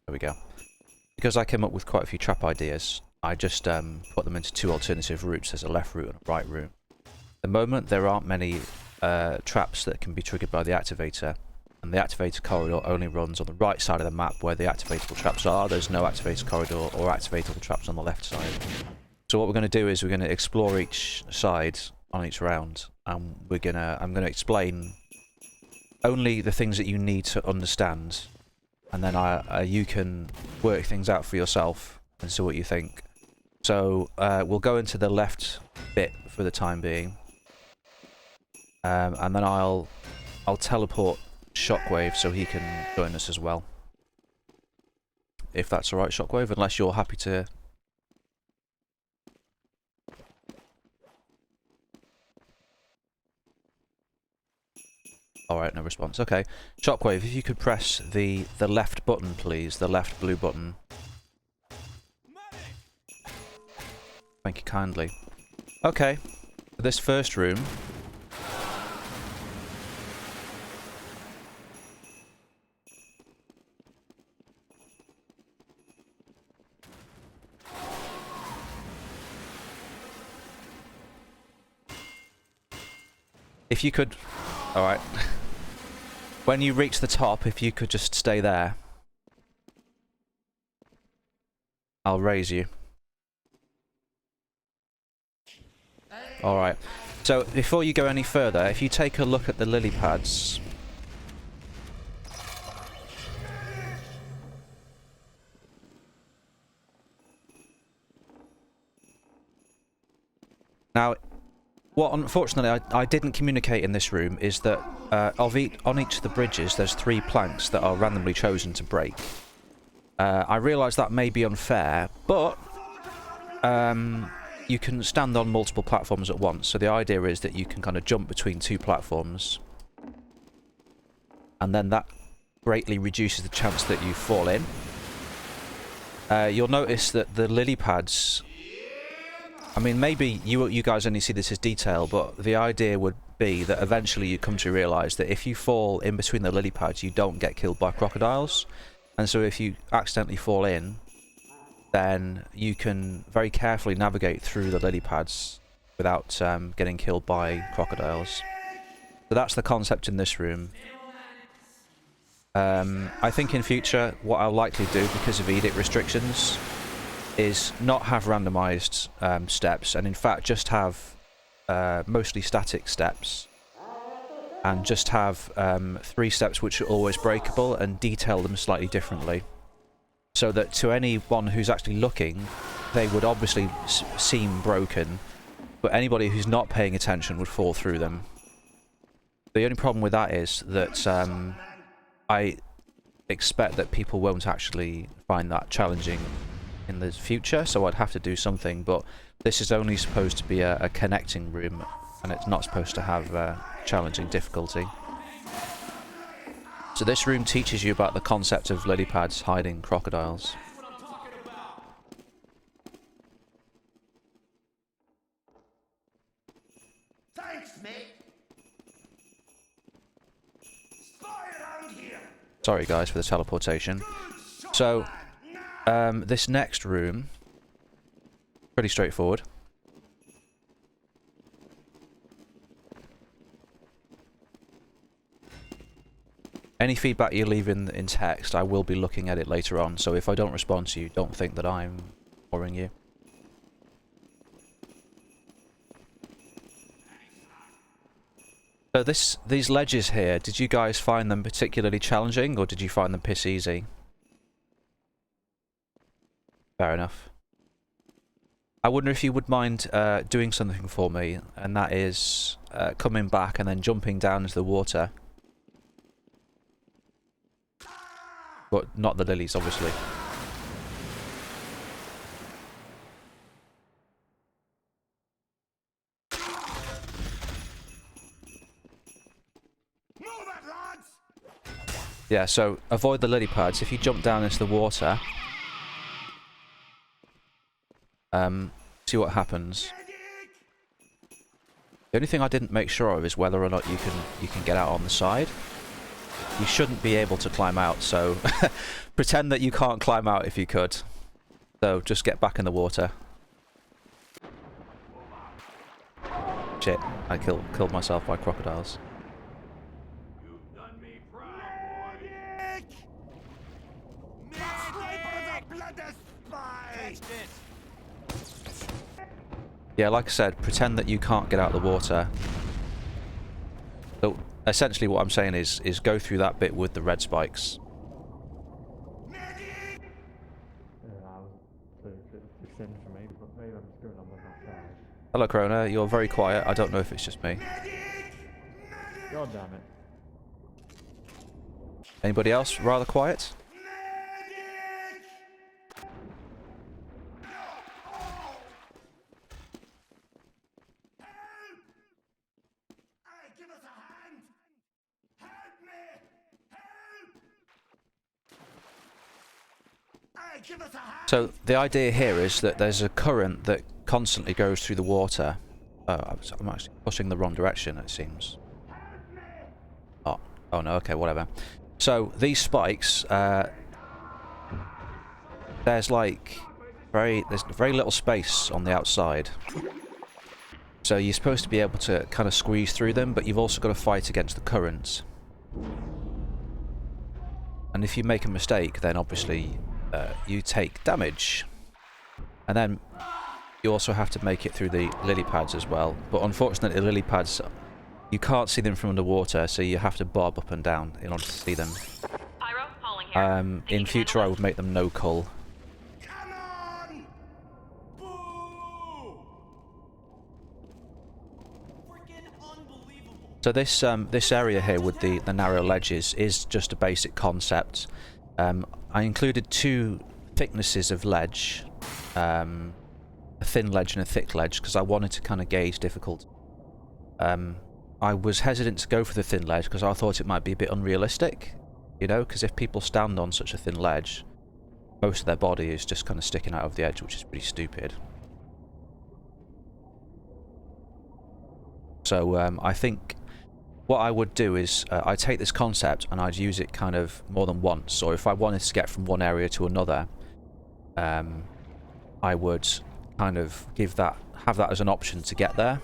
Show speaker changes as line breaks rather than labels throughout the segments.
There we go. Because I came up with quite a few trap ideas, I just put them into two alternative routes. There's a left route and a right route. At the moment, there aren't many traps that can be triggered by the activator, and the activator corridor only runs on the right side of the map where the activatable traps are. There's no activator corridor or activatable traps on the left side. So what we're going to do is we're going to explore each side on each round, and I'm going to explain only the things that you need to understand, and then you can work things out for yourself and see what you think. So we'll go into the left bit for the time being, and then I'll teleport Shockwave so he can join us as well. If that's alright, Shockwave, unless you're happy to... Alright, no response. Okay. Shockwave, if you could press the left button, please. The left blue button. Thank you kindly. Okay. This first room... If you could... Alright. When you reach the top, if you could just stay there. I'll raise you. Alright. So, before you go any further, if you take a look at the lily pads... Now... What unfortunately I didn't communicate in this room is that on each of the bridges there's 3 planks that are randomly chosen to break. I realise that may be unfair, but you can stand on multiple platforms at once. So the idea is that you can kind of jump between 2 platforms, and then that greatly reduces the chance that you fall in. You'll notice that the lily pads... I mean, maybe you guys only see this as detail, but the idea would be that eventually you come to realise that if you fall in between the lily pads, you don't get killed by crocodiles. And so if you accidentally fall in, then you can very carefully navigate through the lily pads without getting killed by crocodiles. So that's the concept in this room. I think in future, what I'll likely do, because of edict restrictions, is not have randomised steps, and in fact just have mostly static steps, and just have 3 steps which are always breakable, and detail them slightly differently, so that to anyone who's actually looking, they would obviously seem broken, but anybody who's not paying attention would fall through them. The only problem with that is that I expect that people won't actually find that challenging in the future, so I'd have to do something, but this is only supposed to be a connecting room, and it's not supposed to have challenging difficulty. So this room teaches you about the concept of lily pads hiding crocodiles.
Thanks, mate. Spy around here.
Sorry guys for the teleportation. So this next room, pretty straightforward. Any feedback you leave in text, I will be looking at it later on, so if I don't respond to you, don't think that I'm boring you. So these ledges here, did you guys find them particularly challenging, or did you find them piss easy? Fair enough. I wonder if you would mind doing something for me, and that is coming back and then jumping down into the water. But not the lilies, obviously. Yeah, so avoid the lily pads. If you jump down into the water, see what happens. The only thing I didn't make sure of is whether or not you can get out on the side. you shouldn't be able to climb out, so pretend that you can't climb out if you could. So just get back in the water. Shit, I killed myself by crocodiles.
You've done me proud, boy. Medic! Medic! Catch this!
Yeah, like I said, pretend that you can't get out of the water. So essentially what I'm saying is go through that bit with the red spikes. Hello, Krona. You're very quiet. I don't know if it's just me.
God damn it.
Anybody else rather quiet?
Give us a hand! Help me! Help! Give us a hand!
So the idea here is that there's a current that constantly goes through the water. I'm actually pushing the wrong direction, it seems. Oh no, okay, whatever. So these spikes, there's very little space on the outside. So you're supposed to be able to kind of squeeze through them, but you've also got to fight against the currents. And if you make a mistake, then obviously you take damage. And then you also have to make it through the lily pads as well. But unfortunately, the lily pads, you can't see them from underwater, so you have to bob up and down in order to see them.
Pyro, hauling here.
In future, I would make them no cull.
Come on! Boo! Freaking unbelievable!
So this area here with the narrow ledges is just a basic concept. I included two thicknesses of ledge, a thin ledge and a thick ledge, because I wanted to kind of gauge difficulty. I was hesitant to go for the thin ledge because I thought it might be a bit unrealistic, you know, because if people stand on such a thin ledge, most of their body is just kind of sticking out of the edge, which is pretty stupid. So I think what I would do is I'd take this concept and I'd use it kind of more than once. Or if I wanted to get from one area to another, I would kind of have that as an option to get there.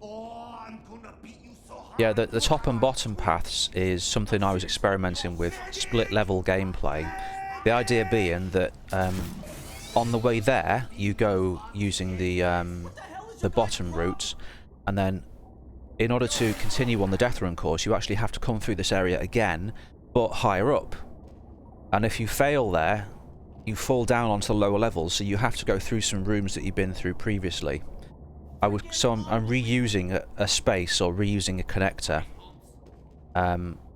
Oh, I'm gonna beat you so hard.
Yeah, the top and bottom paths is something I was experimenting with, split level gameplay. The idea being that on the way there, you go using the bottom route, and then in order to continue on the Deathrun course, you actually have to come through this area again, but higher up. And if you fail there, you fall down onto the lower levels, so you have to go through some rooms that you've been through previously. I'm reusing a space or reusing a connector.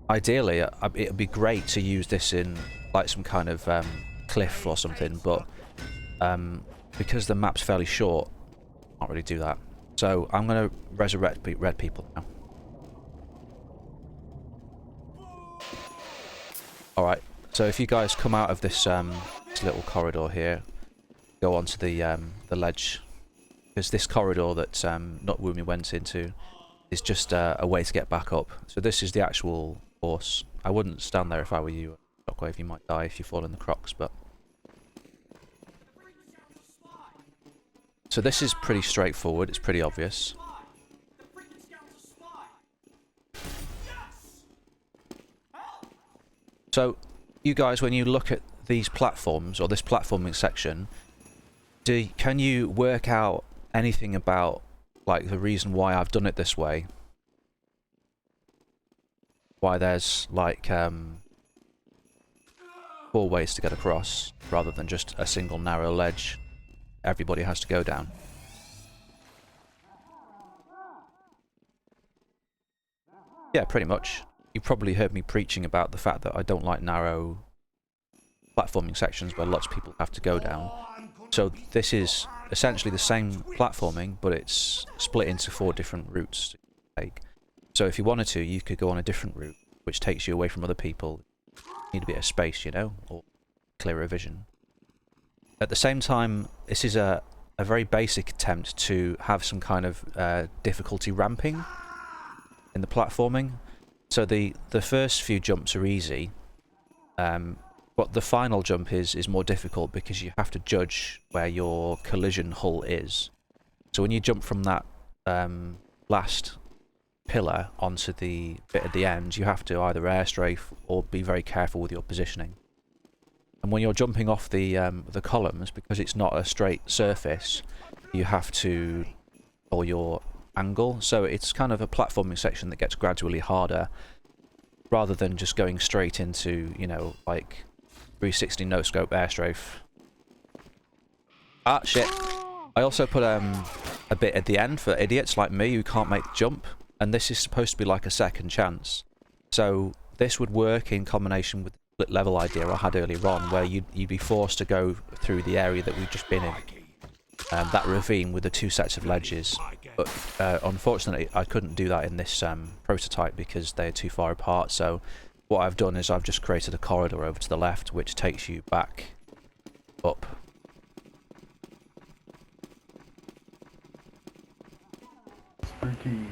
Ideally, it'd be great to use this in like some kind of cliff or something, but because the map's fairly short, I can't really do that. So I'm going to resurrect red people now. Alright, so if you guys come out of this little corridor here, go onto the ledge. Because this corridor that Notwoomy went into is just a way to get back up. So this is the actual course. I wouldn't stand there if I were you. Shockwave, you might die if you fall in the crocs, but... So this is pretty straightforward, it's pretty obvious. So, you guys, when you look at these platforms, or this platforming section, can you work out anything about, like, the reason why I've done it this way? Why there's, like, 4 ways to get across, rather than just a single narrow ledge everybody has to go down. Yeah, pretty much. You probably heard me preaching about the fact that I don't like narrow platforming sections where lots of people have to go down. So this is essentially the same platforming, but it's split into 4 different routes to take. So if you wanted to, you could go on a different route, which takes you away from other people. You need a bit of space, you know, or clearer vision. At the same time, this is a very basic attempt to have some kind of difficulty ramping. in the platforming. So the first few jumps are easy, but the final jump is more difficult because you have to judge where your collision hull is. So when you jump from that last pillar onto the bit at the end, you have to either air strafe or be very careful with your positioning. And when you're jumping off the columns, because it's not a straight surface, you have to control your angle. So it's kind of a platforming section that gets gradually harder, rather than just going straight into, you know, like 360 no scope air strafe. Ah, shit. I also put a bit at the end for idiots like me who can't make the jump, and this is supposed to be like a second chance. So this would work in combination with the split level idea I had earlier on, where you'd be forced to go through the area that we've just been in, that ravine with the 2 sets of ledges. But unfortunately I couldn't do that in this prototype because they're too far apart. So what I've done is I've just created a corridor over to the left which takes you back up.
Spooky.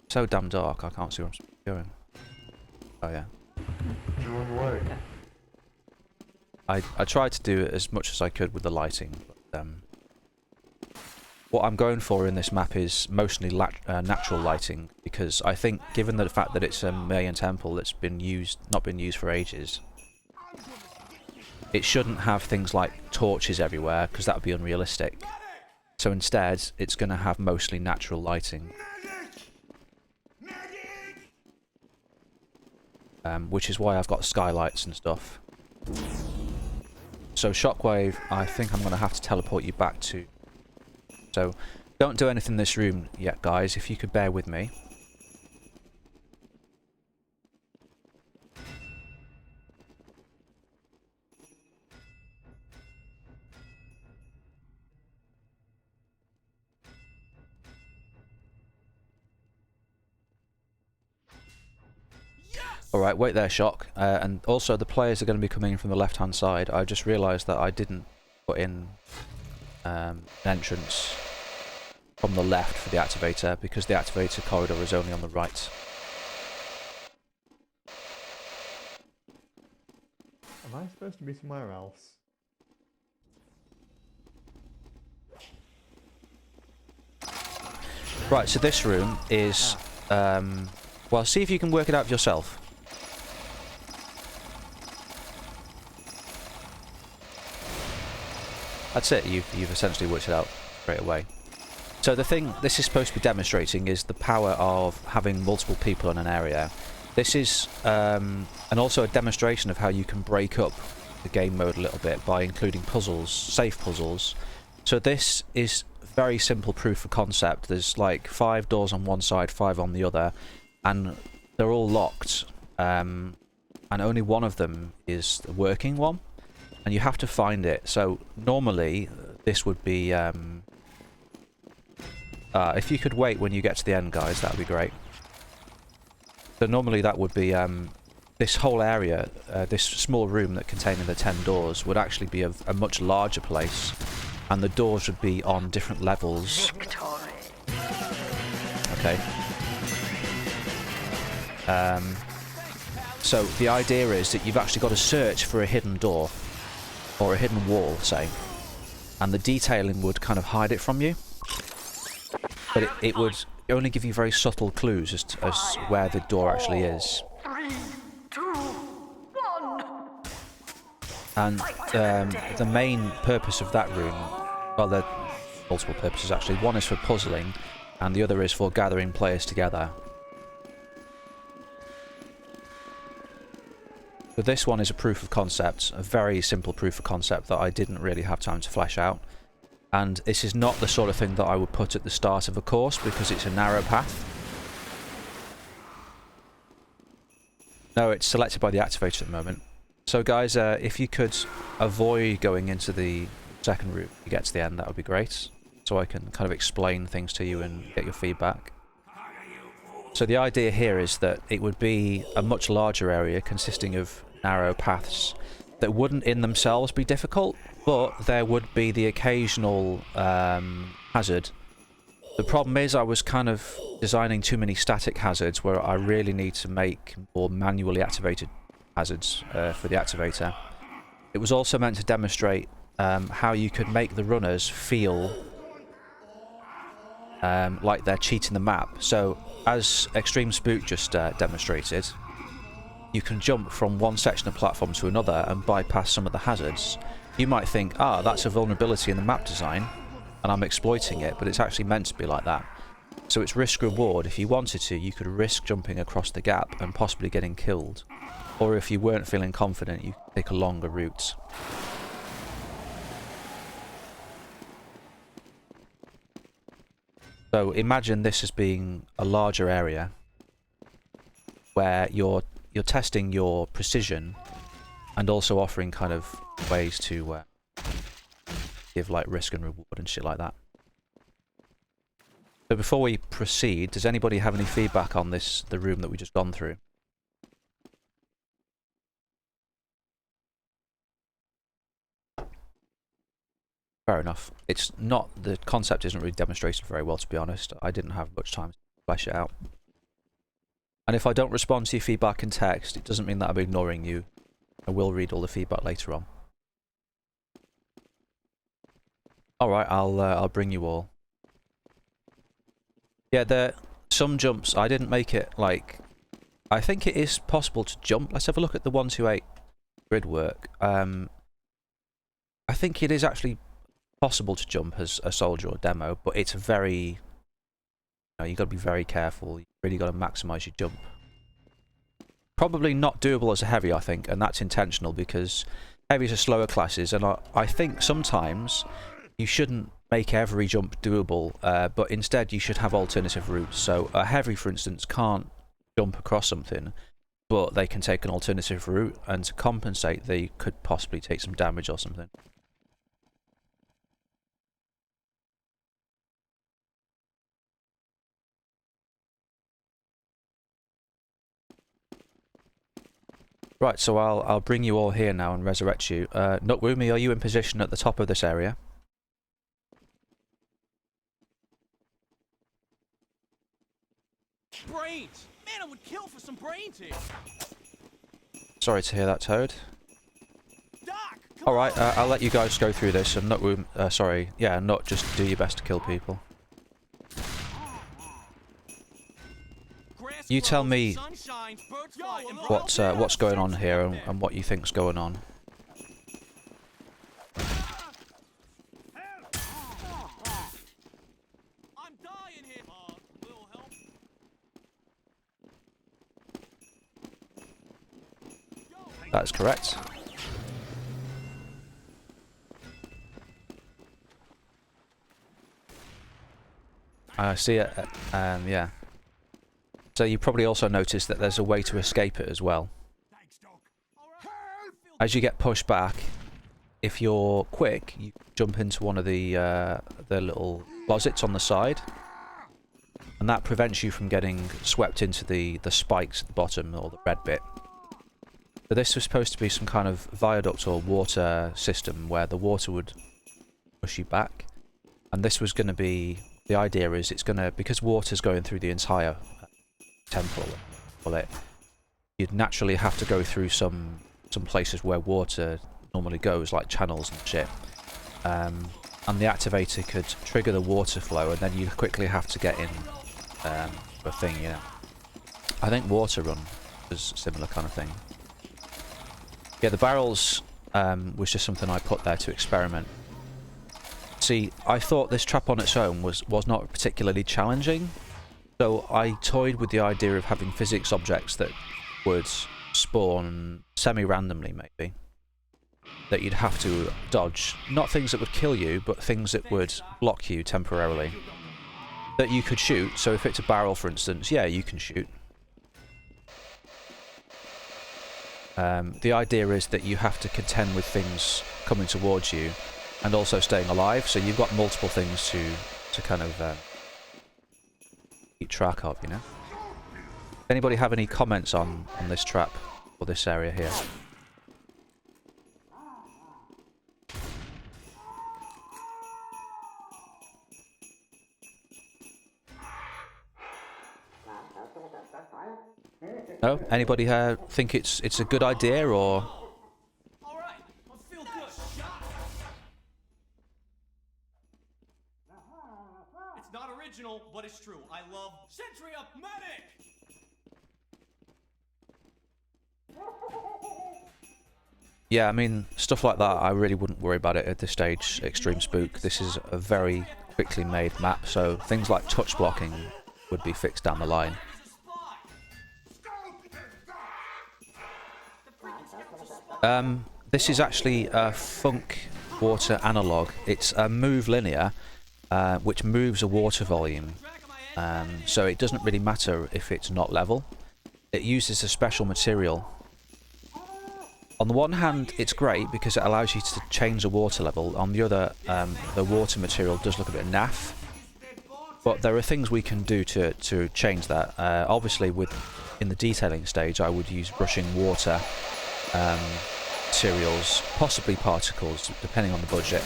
So damn dark, I can't see where I'm going. Oh yeah.
Wrong way.
I tried to do as much as I could with the lighting, but what I'm going for in this map is mostly natural lighting, because I think, given the fact that it's a Mayan temple that's not been used for ages, it shouldn't have things like torches everywhere, because that would be unrealistic. So instead, it's going to have mostly natural lighting, which is why I've got skylights and stuff. So Shockwave, I think I'm going to have to teleport you back to... So, don't do anything in this room yet, guys, if you could bear with me. Alright, wait there, Shock. And also, the players are going to be coming in from the left-hand side. I just realised that I didn't put in an entrance from the left for the activator, because the activator corridor is only on the right.
Am I supposed to be somewhere else?
Right, so this room is... well, see if you can work it out yourself. That's it, you've essentially worked it out straight away. So the thing this is supposed to be demonstrating is the power of having multiple people in an area. This is and also a demonstration of how you can break up the game mode a little bit by including puzzles, safe puzzles. So this is very simple proof of concept. There's like 5 doors on one side, 5 on the other, and they're all locked, and only one of them is the working one, and you have to find it. So normally this would be if you could wait when you get to the end, guys, that would be great. So normally that would be this whole area, this small room that contained the 10 doors would actually be a much larger place, and the doors would be on different levels. Okay. So the idea is that you've actually got to search for a hidden door, or a hidden wall, say, and the detailing would kind of hide it from you. But it would only give you very subtle clues as to where the door actually is.
3, 2, 1.
And the main purpose of that room, well, there are multiple purposes actually. One is for puzzling, and the other is for gathering players together. So this one is a proof of concept, a very simple proof of concept that I didn't really have time to flesh out. And this is not the sort of thing that I would put at the start of a course, because it's a narrow path. No, it's selected by the activator at the moment. So guys, if you could avoid going into the second route to get to the end, that would be great. So I can kind of explain things to you and get your feedback. So the idea here is that it would be a much larger area consisting of narrow paths that wouldn't in themselves be difficult, but there would be the occasional hazard The problem is I was kind of designing too many static hazards where I really need to make more manually activated hazards for the activator. It was also meant to demonstrate how you could make the runners feel like they're cheating the map. So, as Extreme Spook just demonstrated, you can jump from one section of platform to another and bypass some of the hazards. You might think, ah, that's a vulnerability in the map design, and I'm exploiting it, but it's actually meant to be like that. So it's risk-reward. If you wanted to, you could risk jumping across the gap and possibly getting killed. Or if you weren't feeling confident, you could take a longer route. So imagine this as being a larger area where you're testing your precision and also offering kind of ways to give like risk and reward and shit like that. So before we proceed, does anybody have any feedback on the room that we just gone through? Fair enough. It's not, the concept isn't really demonstrated very well, to be honest. I didn't have much time to flesh it out. And if I don't respond to your feedback in text, it doesn't mean that I'm ignoring you. I will read all the feedback later on. Alright, I'll bring you all. Yeah, some jumps, I didn't make it like... I think it is possible to jump. Let's have a look at the 128 grid work. I think it is actually possible to jump as a soldier or demo, but it's very... You know, you've got to be very careful. You've really got to maximise your jump. Probably not doable as a heavy, I think, and that's intentional because heavies are slower classes, and I think sometimes you shouldn't make every jump doable, but instead you should have alternative routes. So a heavy, for instance, can't jump across something, but they can take an alternative route, and to compensate, they could possibly take some damage or something. Right, so I'll bring you all here now and resurrect you. Nutwoomy, are you in position at the top of this area?
Brains! Man, I would kill for some brains here!
Sorry to hear that, Toad.
Doc!
Alright, I'll let you guys go through this, and Nut, just do your best to kill people. You tell me what's going on here and what you think's going on.
I'm dying here. Little help.
That's correct. I see it, yeah. So you probably also noticed that there's a way to escape it as well. As you get pushed back, if you're quick, you jump into one of the little closets on the side, and that prevents you from getting swept into the spikes at the bottom, or the red bit. So this was supposed to be some kind of viaduct or water system where the water would push you back, and this was going to be, the idea is it's going to, because water's going through the entire temple, you'd naturally have to go through some places where water normally goes, like channels and shit. And the activator could trigger the water flow, and then you quickly have to get in a thing, you know. I think Water Run was a similar kind of thing. Yeah, the barrels was just something I put there to experiment. See, I thought this trap on its own was not particularly challenging, so I toyed with the idea of having physics objects that would spawn semi-randomly, maybe, that you'd have to dodge. Not things that would kill you, but things that would block you temporarily. That you could shoot, so if it's a barrel, for instance, yeah, you can shoot. The idea is that you have to contend with things coming towards you, and also staying alive, so you've got multiple things to kind of keep track of, you know? Anybody have any comments on this trap, or this area here? No? Anybody think it's a good idea, or?
All right, I feel good. It's not original, but it's true. I love Sentry Up Medic.
Yeah, I mean, stuff like that, I really wouldn't worry about it at this stage, Extreme Spook. This is a very quickly made map, so things like touch blocking would be fixed down the line. This is actually a Funk water analog. It's a move linear, which moves a water volume. So it doesn't really matter if it's not level. It uses a special material. On the one hand, it's great because it allows you to change the water level. On the other, the water material does look a bit naff. But there are things we can do to change that. Obviously, in the detailing stage, I would use brushing water materials, possibly particles, depending on the budget.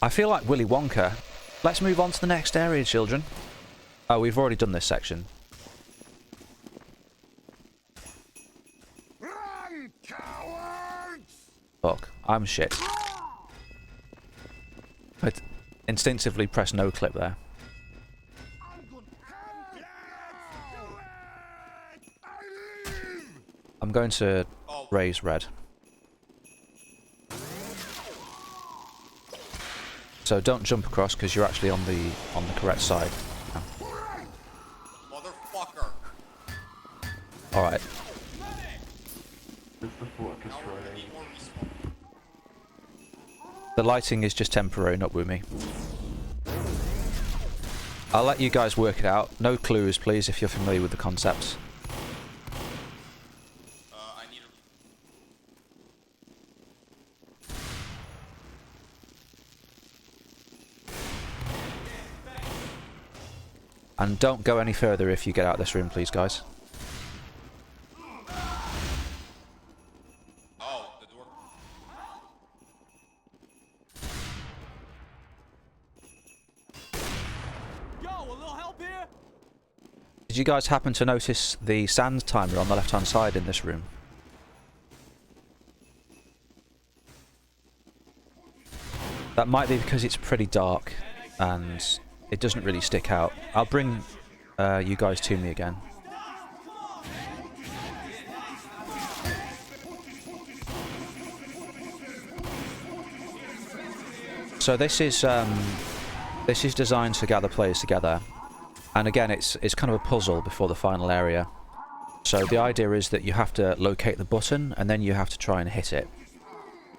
I feel like Willy Wonka. Let's move on to the next area, children. Oh, we've already done this section.
Run, cowards!
Fuck, I'm shit. I instinctively press no clip there.
I'm gonna come. Let's do it! I live!
I'm going to raise red. So don't jump across because you're actually on the correct side.
Motherfucker!
All right.
It's the fork destroying.
The lighting is just temporary, not with me. I'll let you guys work it out. No clues, please, if you're familiar with the concepts.
I need
And don't go any further if you get out of this room, please, guys.
Oh, the door.
Yo, a little help here?
Did you guys happen to notice the sand timer on the left-hand side in this room? That might be because it's pretty dark and it doesn't really stick out. I'll bring you guys to me again. So this is designed to gather players together, and again it's kind of a puzzle before the final area. So the idea is that you have to locate the button and then you have to try and hit it.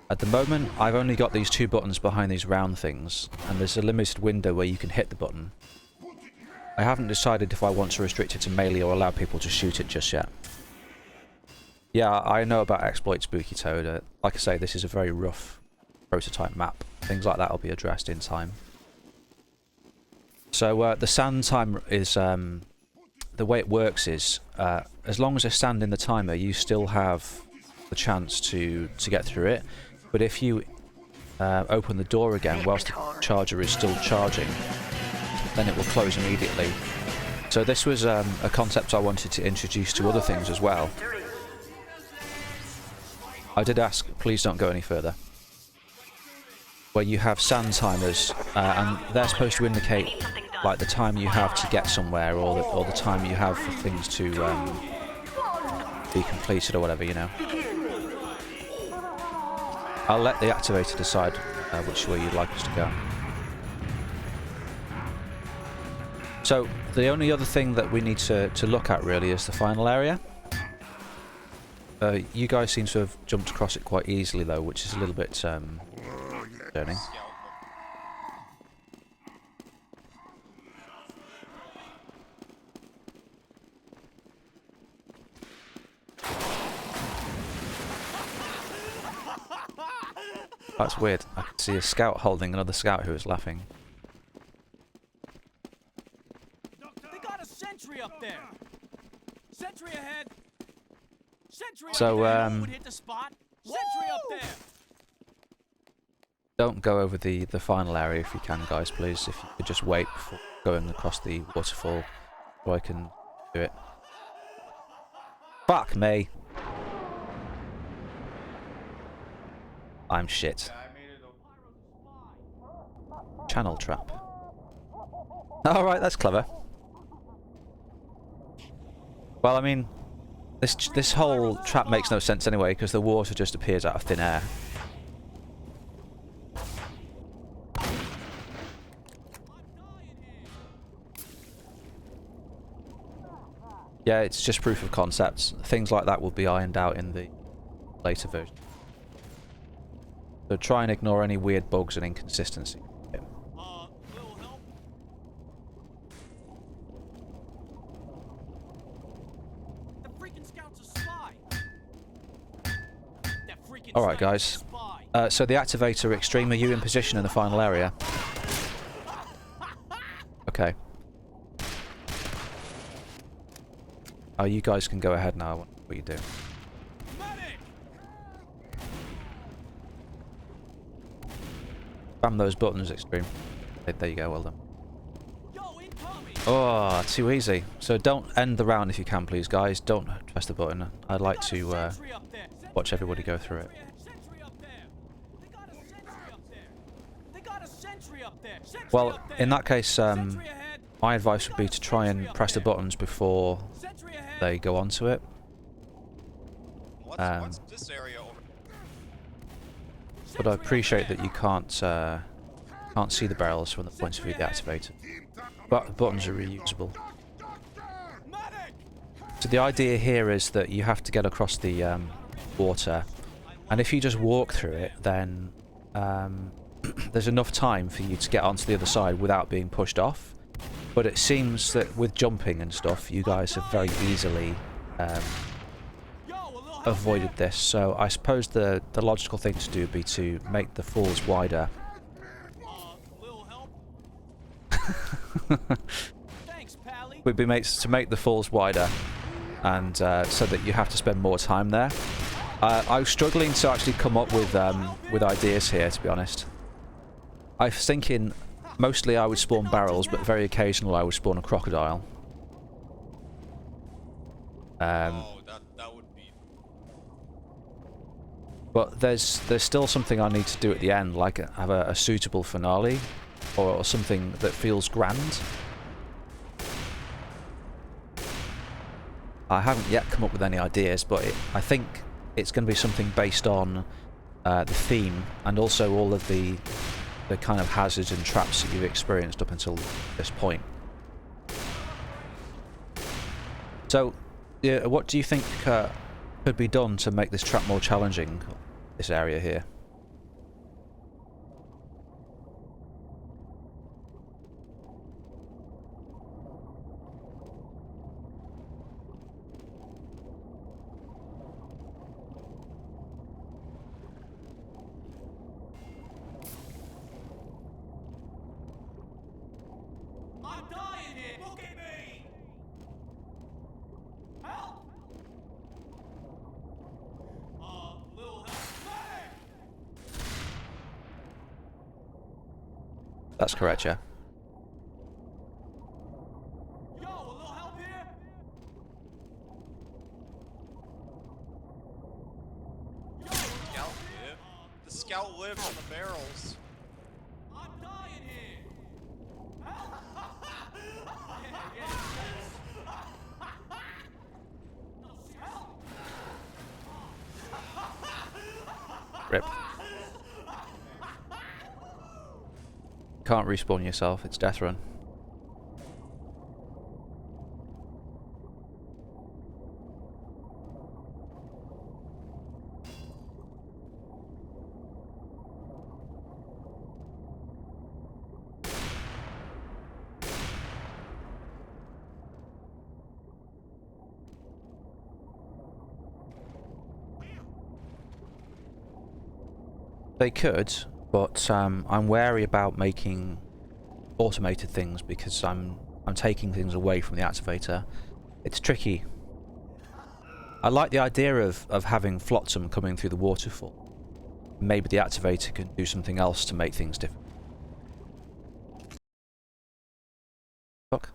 At the moment I've only got these two buttons behind these round things, and there's a limited window where you can hit the button. I haven't decided if I want to restrict it to melee or allow people to shoot it just yet. Yeah, I know about Exploit Spooky Toad. Like I say, this is a very rough prototype map. Things like that will be addressed in time. So the sand timer is... the way it works is, as long as there's sand in the timer, you still have the chance to get through it. But if you open the door again whilst the charger is still charging, then it will close immediately. So this was a concept I wanted to introduce to other things as well. I did ask, please don't go any further. Where you have sand timers, and they're supposed to indicate like the time you have to get somewhere, or the time you have for things to be completed or whatever, you know. I'll let the activator decide which way you'd like us to go. So the only other thing that we need to look at really is the final area. You guys seem to have jumped across it quite easily though, which is a little bit concerning. That's weird. I could see a scout holding another scout who was laughing.
They got a sentry up there. Sentry ahead. Sentry
So,
up there. Would hit the spot. Sentry up there.
Don't go over the final area if you can, guys, please. If you could just wait before going across the waterfall so I can do it. Fuck me. I'm shit. Channel trap. Alright, that's clever. Well, I mean, this whole trap makes no sense anyway, because the water just appears out of thin air. Yeah, it's just proof of concept. Things like that will be ironed out in the later version. So try and ignore any weird bugs and inconsistency.
Little help? The freaking scout's a spy. That freaking
Alright,
sniper's
guys.
a spy.
So the activator extreme, are you in position in the final area? Okay. Oh, you guys can go ahead now. What you do?
Medic!
Spam those buttons, extreme. There you go. Well done.
Yo, incoming!
Oh, too easy. So don't end the round if you can, please, guys. Don't press the button. I'd like
They got
to
a sentry up there.
watch everybody go through it.
Sentry up there. They got a sentry up there. They got a sentry up there. Sentry
Well,
up there.
in that case,
Sentry ahead.
my advice would be to try and press the buttons before
Sentry ahead.
they go onto it.
What's this area over?
But I appreciate that you can't see the barrels from the point of view of the activator. But buttons are reusable.
Medic!
So the idea here is that you have to get across the water, and if you just walk through it, then there's enough time for you to get onto the other side without being pushed off. But it seems that with jumping and stuff, you guys have very easily avoided this. So I suppose the logical thing to do would be to make the falls wider.
Little help? Thanks, Pally.
Would be to make the falls wider, and so that you have to spend more time there. I was struggling to actually come up with ideas here, to be honest. I was thinking mostly I would spawn barrels, but very occasionally I would spawn a crocodile.
Oh, that would be.
But there's still something I need to do at the end, like have a suitable finale, or something that feels grand. I haven't yet come up with any ideas, but I think it's going to be something based on the theme, and also all of the kind of hazards and traps that you've experienced up until this point. So, yeah, what do you think could be done to make this trap more challenging, this area here?
I'm dying here. Look at me. Help! Little help. Medic!
That's correct, yeah.
Yo, a little help here? Yo, a little
Scout
help here?
live. The scout lives in the barrels.
I'm dying here. Help!
Rip. Can't respawn yourself, it's Deathrun. They could, but I'm wary about making automated things because I'm taking things away from the activator. It's tricky. I like the idea of having flotsam coming through the waterfall. Maybe the activator can do something else to make things different. Fuck.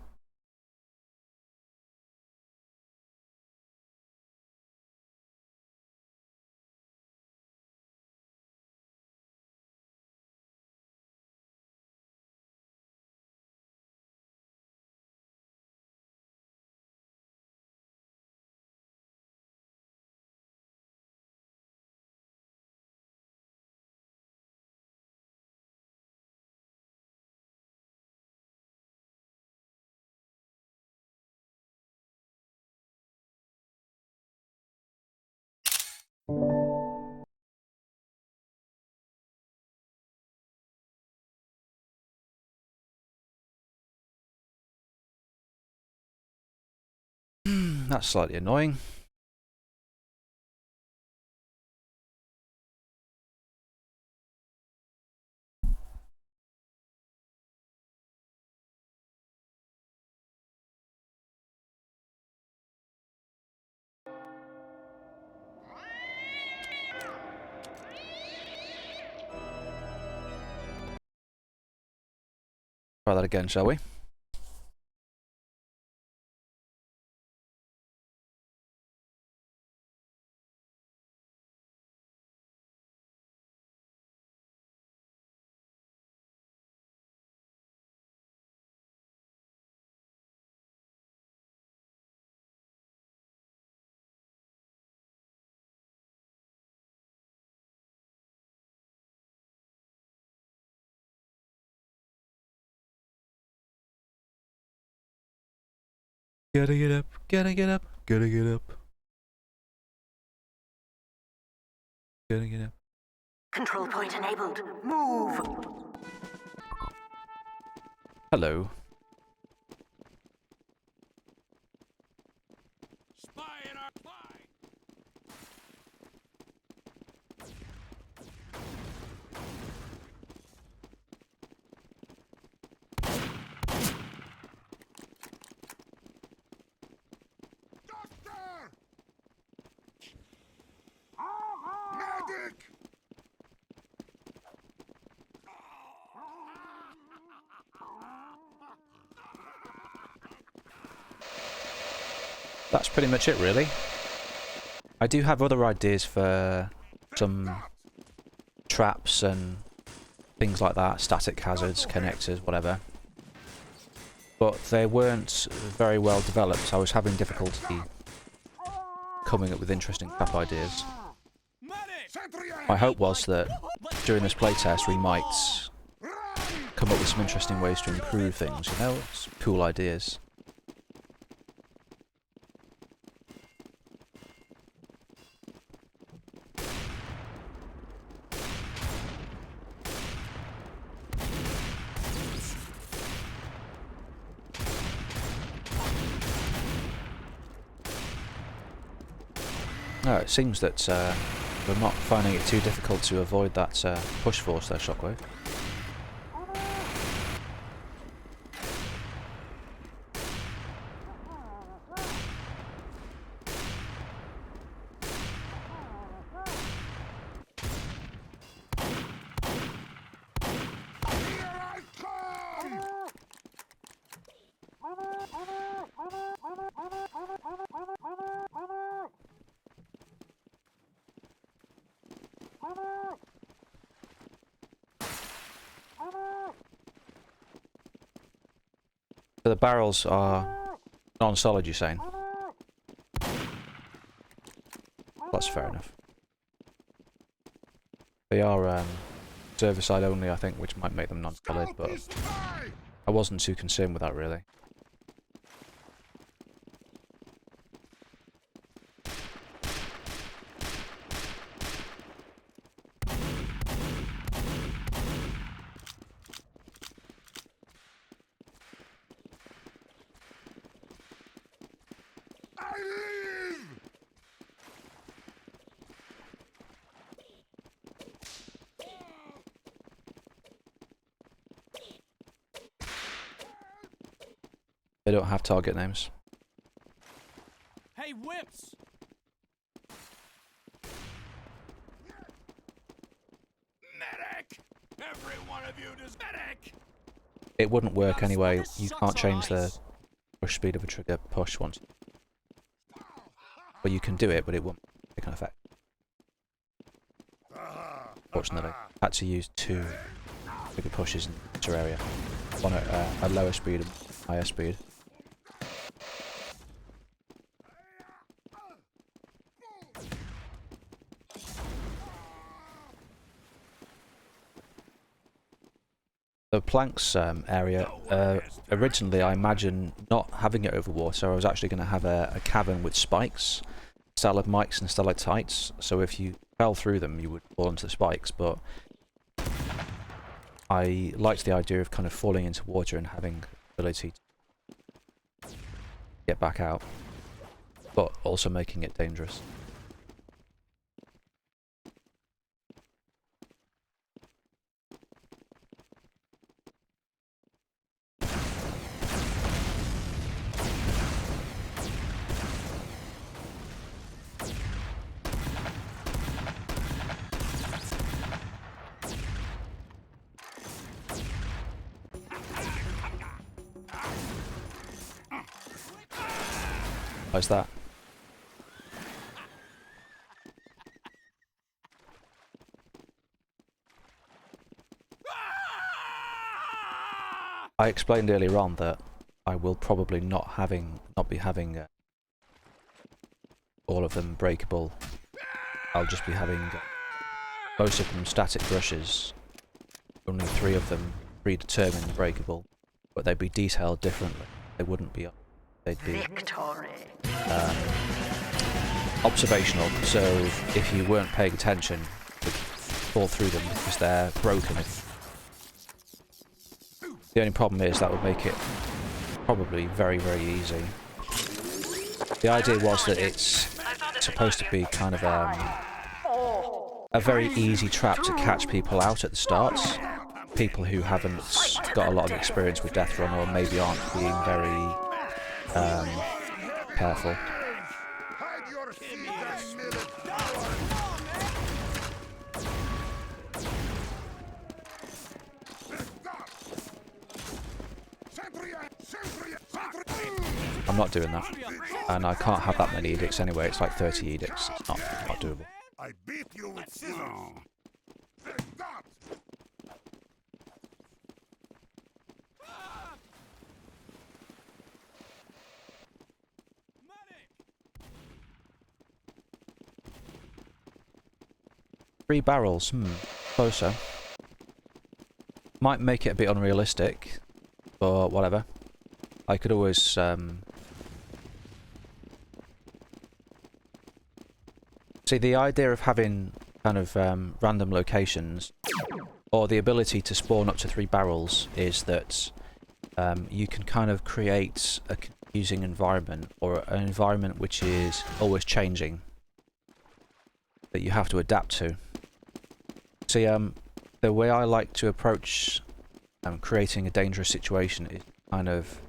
That's slightly annoying. Try that again, shall we? Gotta get up, gotta get up, gotta get up. Gotta get up.
Control point enabled. Move.
Hello.
Spy in our spy.
Doctor! Medic!
That's pretty much it, really. I do have other ideas for some traps and things like that, static hazards, connectors, whatever. But they weren't very well developed. I was having difficulty coming up with interesting trap ideas. My hope was that during this playtest we might come up with some interesting ways to improve things, you know? Some cool ideas. No, it seems that we're not finding it too difficult to avoid that push force there, Shockwave. So the barrels are non-solid, you're saying? That's fair enough. They are server side only, I think, which might make them non-solid, but I wasn't too concerned with that, really. They don't have target names.
Hey, whips!
Medic! Every one of you does medic!
It wouldn't work anyway. You can't change the push speed of a trigger push once. Well, you can do it, but it won't take an effect. Fortunately, I had to use 2 trigger pushes in the area. One at a lower speed and higher speed. The planks area, originally I imagined not having it over water. I was actually going to have a cavern with spikes, stalagmites and stalactites, so if you fell through them you would fall into the spikes, but I liked the idea of kind of falling into water and having the ability to get back out. but also making it dangerous. How's that? I explained earlier on that I will probably not be having all of them breakable. I'll just be having most of them static brushes. Only 3 of them predetermined breakable, but they'd be detailed differently. They wouldn't be. They'd be observational. So if you weren't paying attention, you'd fall through them because they're broken. The only problem is that would make it probably very, very easy. The idea was that it's supposed to be kind of a very easy trap to catch people out at the start. People who haven't got a lot of experience with Deathrun or maybe aren't being very careful. I'm not doing that, and I can't have that many edicts anyway. It's like 30 edicts. It's not doable.
I beat you with scissors.
Three barrels, closer. Might make it a bit unrealistic, but whatever. I could always see the idea of having kind of random locations, or the ability to spawn up to 3 barrels, is that you can kind of create a confusing environment, or an environment which is always changing, that you have to adapt to. See, the way I like to approach creating a dangerous situation is kind of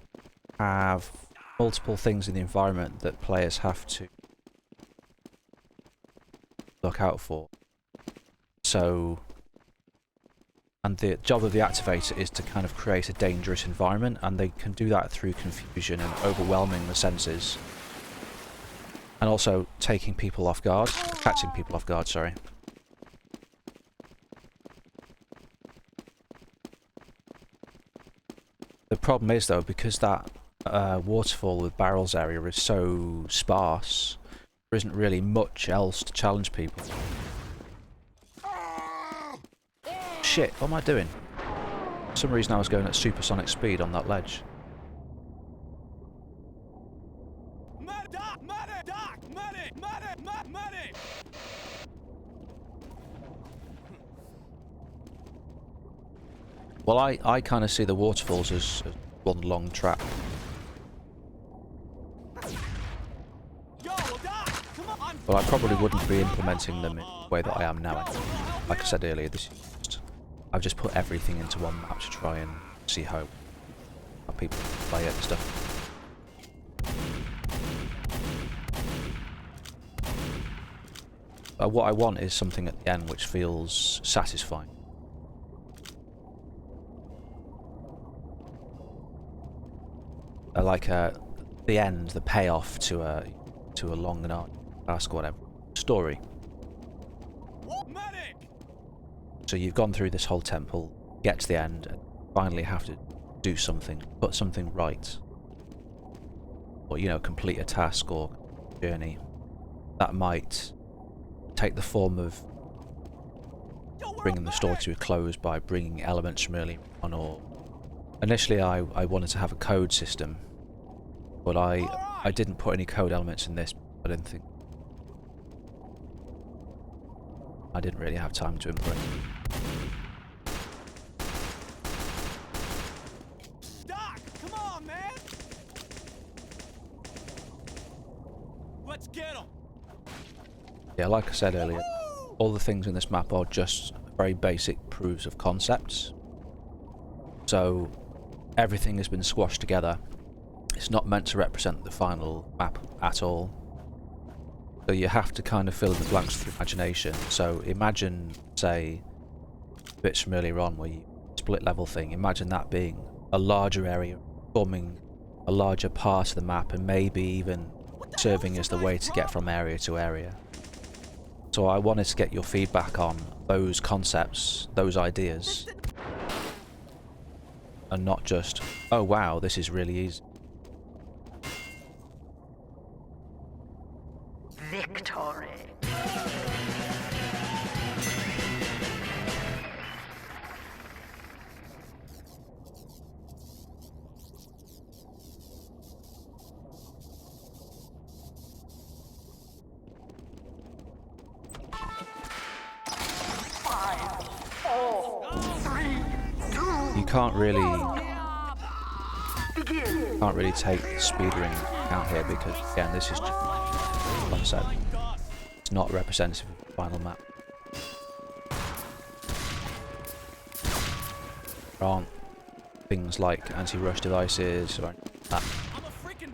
have multiple things in the environment that players have to look out for. So, and the job of the activator is to kind of create a dangerous environment, and they can do that through confusion and overwhelming the senses, and also taking people off guard, catching people off guard, sorry. The problem is, though, because that waterfall with barrels area is so sparse, there isn't really much else to challenge people. Shit, what am I doing? For some reason I was going at supersonic speed on that ledge. Well, I kind of see the waterfalls as one long trap. But I probably wouldn't be implementing them in the way that I am now. Like I said earlier, I've just put everything into one map to try and see how people play it and stuff. What I want is something at the end which feels satisfying. Like the end, the payoff to a long and arduous task or whatever story. So you've gone through this whole temple, get to the end, and finally have to do something, put something right, or complete a task or journey that might take the form of bringing the story to a close by bringing elements from early on, or initially I wanted to have a code system, but I didn't put any code elements in this. I didn't think I didn't really have time to implement.
Doc, come on, man.
Yeah, like I said earlier, all the things in this map are just very basic proofs of concepts. So everything has been squashed together. It's not meant to represent the final map at all. So you have to kind of fill in the blanks with imagination. So imagine, say, bits from earlier on where you split level thing. Imagine that being a larger area, forming a larger part of the map, and maybe even serving as the way to get from area to area. So I wanted to get your feedback on those concepts, those ideas, and not just, oh wow, this is really easy.
Victory.
You can't really take the speedrun out here because again this is just concept. It's not representative of the final map. There aren't things like anti-rush devices or anything like that.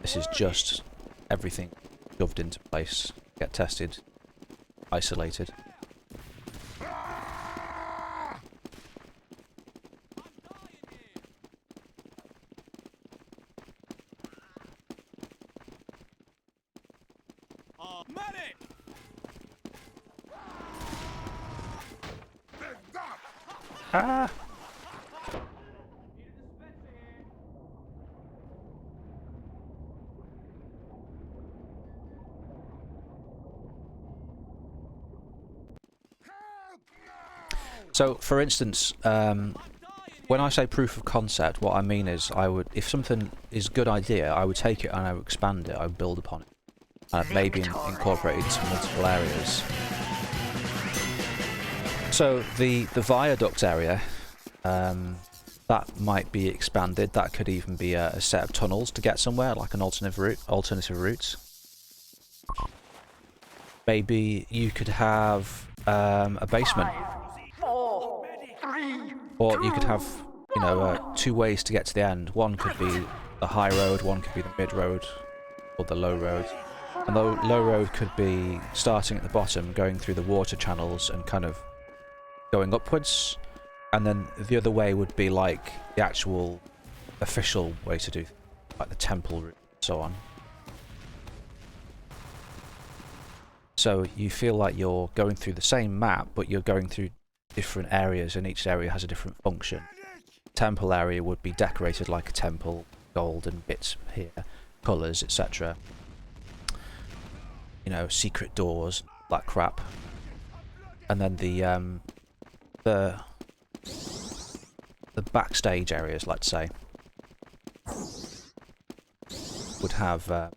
This is just everything shoved into place, get tested, isolated.
Medic!
Ah! So, for instance, when I say proof of concept, what I mean is if something is a good idea, I would take it and I would expand it, I would build upon it. And maybe incorporate it into multiple areas. So the viaduct area, that might be expanded. That could even be a set of tunnels to get somewhere, like an alternative route. Maybe you could have a basement, or you could have, you know, two ways to get to the end. One could be the high road, one could be the mid road, or the low road. And the low road could be starting at the bottom, going through the water channels and kind of going upwards. And then the other way would be like the actual official way to do, like the temple route and so on. So you feel like you're going through the same map, but you're going through different areas, and each area has a different function. Temple area would be decorated like a temple, gold and bits here, colours, etc. You know, secret doors, that crap. And then the backstage areas, let's say, would have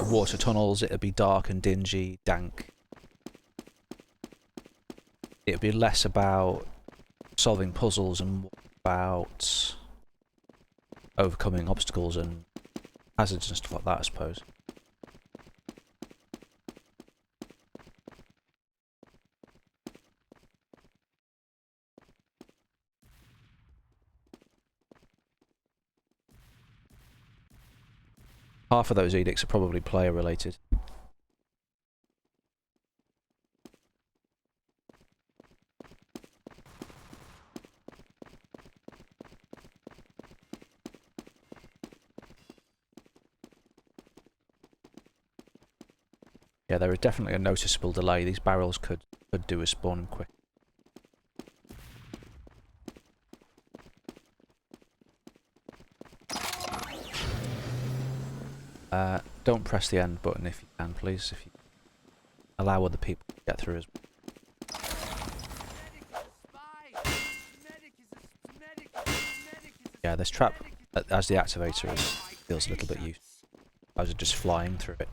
water tunnels. It'd be dark and dingy, dank. It'd be less about solving puzzles and more about overcoming obstacles and hazards and stuff like that, I suppose. Half of those edicts are probably player related. Yeah, there is definitely a noticeable delay. These barrels could do a spawn quick. Don't press the end button if you can, please. If you allow other people to get through as well. Yeah, this trap, as the activator, feels a little bit used. I was just flying through it.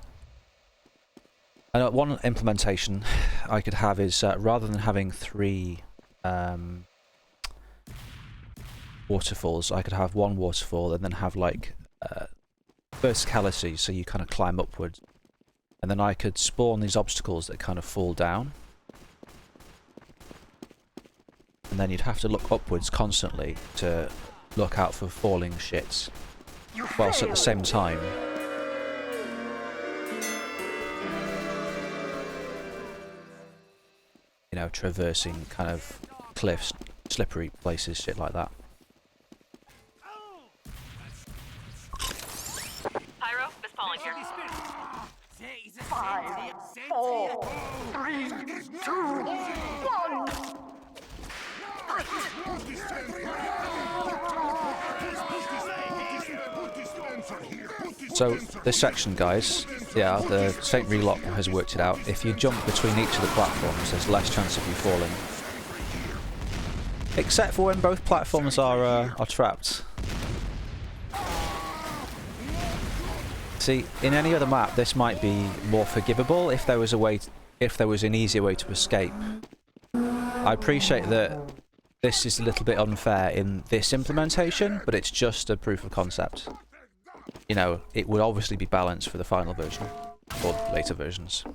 And one implementation I could have is rather than having 3 waterfalls, I could have 1 waterfall and then have like verticality, so you kind of climb upwards and then I could spawn these obstacles that kind of fall down. And then you'd have to look upwards constantly to look out for falling shits. Whilst at the same time, you know, traversing kind of cliffs, slippery places, shit like that.
Pyro, Miss Pauling here.
5, 4, 3, 2, 1.
So this section, guys, yeah, the Saint Relock has worked it out. If you jump between each of the platforms, there's less chance of you falling. Except for when both platforms are trapped. See, in any other map, this might be more forgivable if there was a way, if there was an easier way to escape. I appreciate that this is a little bit unfair in this implementation, but it's just a proof of concept. You know, it would obviously be balanced for the final version, or later versions.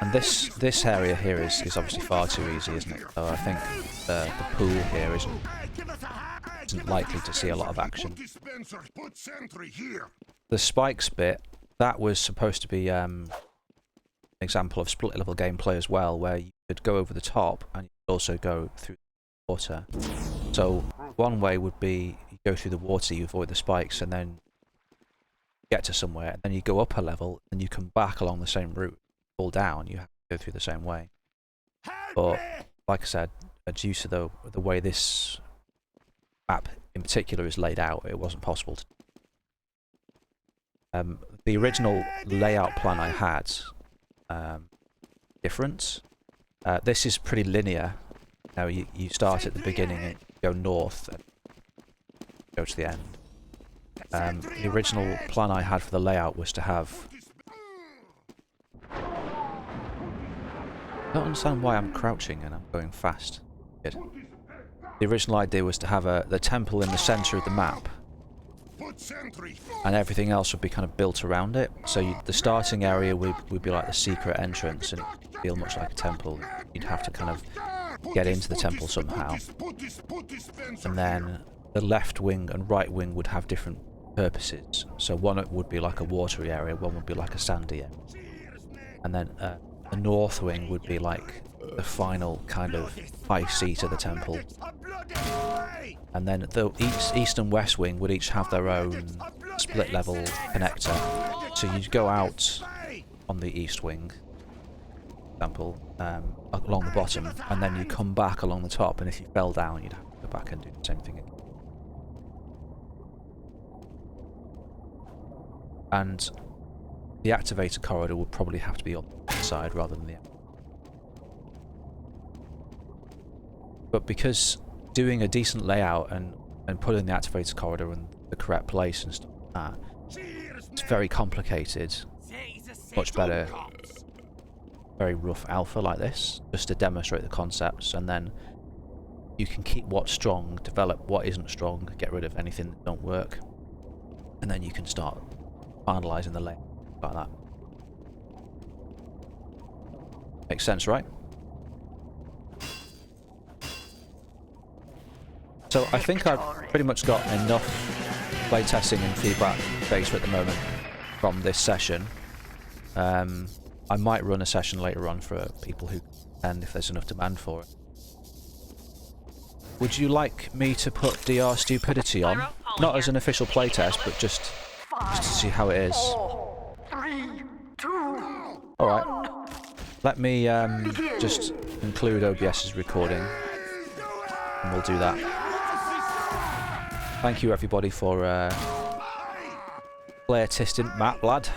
And this area here is obviously far too easy, isn't it? So I think the pool here isn't likely to see a lot of action. The spikes bit, that was supposed to be an example of split level gameplay as well, where you could go over the top and you could also go through the water. So one way would be you go through the water, you avoid the spikes, and then get to somewhere, and then you go up a level and you come back along the same route. Fall down, you have to go through the same way. But like I said, due to the way this map in particular is laid out, it wasn't possible to. The original layout plan I had, different. This is pretty linear. Now you start at the beginning and go north and go to the end. The original plan I had for the layout was to have... I don't understand why I'm crouching and I'm going fast. Good. The original idea was to have the temple in the centre of the map, and everything else would be kind of built around it. So the starting area would be like the secret entrance, and it would feel much like a temple. You'd have to kind of get into the temple somehow. And then the left wing and right wing would have different purposes. So one would be like a watery area, one would be like a sandy area. And then the north wing would be like the final kind of high seat of the temple. And then the east and west wing would each have their own split level connector. So you'd go out on the east wing, for example, along the bottom, and then you come back along the top, and if you fell down you'd have to go back and do the same thing again. And the activator corridor would probably have to be on the side rather than the end. But because doing a decent layout and putting the activator corridor in the correct place and stuff like that, it's very complicated. Much better very rough alpha like this, just to demonstrate the concepts, and then you can keep what's strong, develop what isn't strong, get rid of anything that don't work, and then you can start finalising the layout like that. Makes sense, right? So I think I've pretty much got enough playtesting and feedback data at the moment from this session. I might run a session later on for people who can, if there's enough demand for it. Would you like me to put DR Stupidity on? Not as an official playtest, but just to see how it is.
4, 3, 2,
Alright. Let me just include OBS's recording, and we'll do that. Thank you everybody for player testing map, lad.